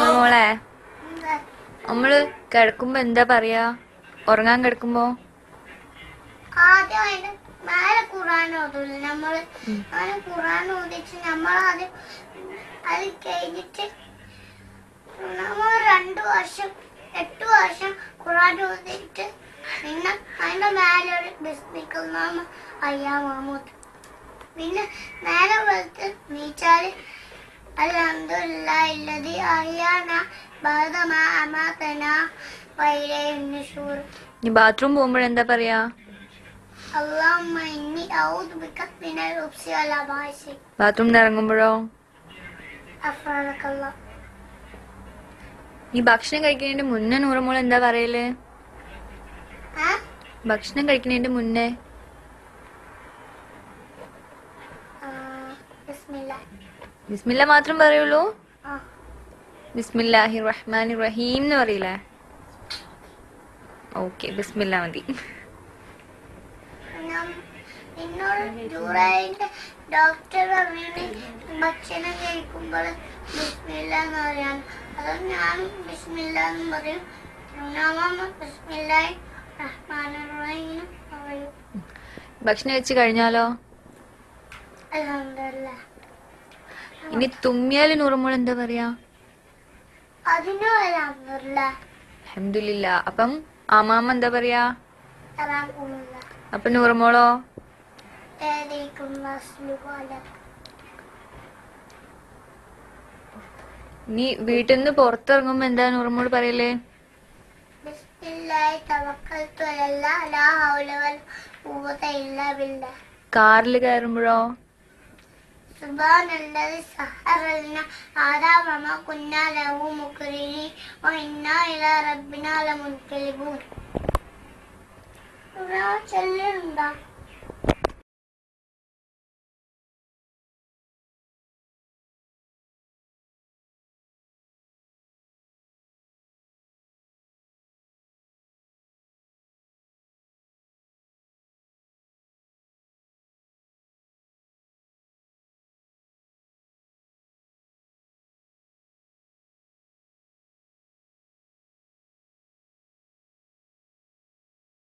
മോളെ, നമ്മള് കിടക്കുമ്പോ എന്താ പറയാ? ഉറങ്ങാൻ കിടക്കുമ്പോ ആദ്യം മേലെ ഖുർആൻ ഓതൂല നമ്മള്. അങ്ങനെ ഖുർആൻ ഓതിച്ച് നമ്മളാദ്യം അത് കഴിഞ്ഞിട്ട് നമ്മൾ 2 വർഷം 8 വർഷം ഖുർആൻ ഓതിട്ട് പിന്നെ അതിന്റെ മേലെ ഒരു ബിസ്മിക്കല്ലാഹു അയ്യാ മഹ്മൂദ്. പിന്നെ നേരെ വെളുത്ത് നീച്ചാല് അൽഹംദുലില്ലാഹി അല്ലദീ അഹ്യാനാ ബഅദ മാ അമാതനാ വഇലൈഹിൻ നുശൂർ. നീ ബാത്റൂം പോകുമ്പോഴെന്താ പറയാ? അല്ലാഹുമ്മ ഇന്നി അഊദു ബിക മിനൽ ഖുബ്സി വൽ ഖബായിസി. ബാത്റൂമിൽ ഇറങ്ങുമ്പോഴോ? അഫ്റാനക്കല്ലാഹ്. നീ ഭക്ഷണം കഴിക്കുന്നതിന്റെ മുന്നേ നൂറമോൾ എന്താ പറയല്? ഭക്ഷണം കഴിക്കുന്നതിന്റെ മുന്നേ ബിസ്മില്ല മാത്രം പറയുള്ളൂ? ബിസ്മില്ലാഹിർ റഹ്മാനിർ റഹീം എന്ന് പറയില്ലേ? ഓക്കെ, ബിസ്മില്ല മതി. ഡോക്ടർ പറഞ്ഞു ഭക്ഷണം കഴിക്കുമ്പോൾ ബിസ്മില്ല എന്ന് പറയാൻ. അത് ഞാനും ബിസ്മില്ല എന്ന് പറയും. ബിസ്മില്ലാഹിർ റഹ്മാനിർ റഹീം പറയും. ഭക്ഷണം വെച്ച് കഴിഞ്ഞാലോ? അൽഹംദുലില്ലാ. ഇനി തുമ്മിയാല് നൂറമോൾ എന്താ പറയാ? അതിനും അൽഹംദുലില്ലാ. അൽഹംദുലില്ലാ. അപ്പം ആമാമ എന്താ പറയാ? തറാഖുമുല്ലാ. അപ്പൊ നൂറമോളോ? നീ വീട്ടിൽ നിന്ന് പുറത്തിറങ്ങുമ്പോ എന്താ നൂറമോള് പറയല്? ബിസ്മില്ലാഹി തവക്കൽതു അലല്ലാഹ് ലാ ഹൗല വലാ ഖുവത ഇല്ലാ ബില്ലാഹ്. കാറിൽ കയറുമ്പോഴോ? സുബ്ഹാനല്ലദി സഹറ ലനാ ഹാദാ വമാ കുന്നാ ലഹു മുഖ്രിനീൻ വഇന്നാ ഇലാ റബ്ബിനാ ലമുൻഖലിബൂൻ. ചൊല്ലുന്നുണ്ടോ?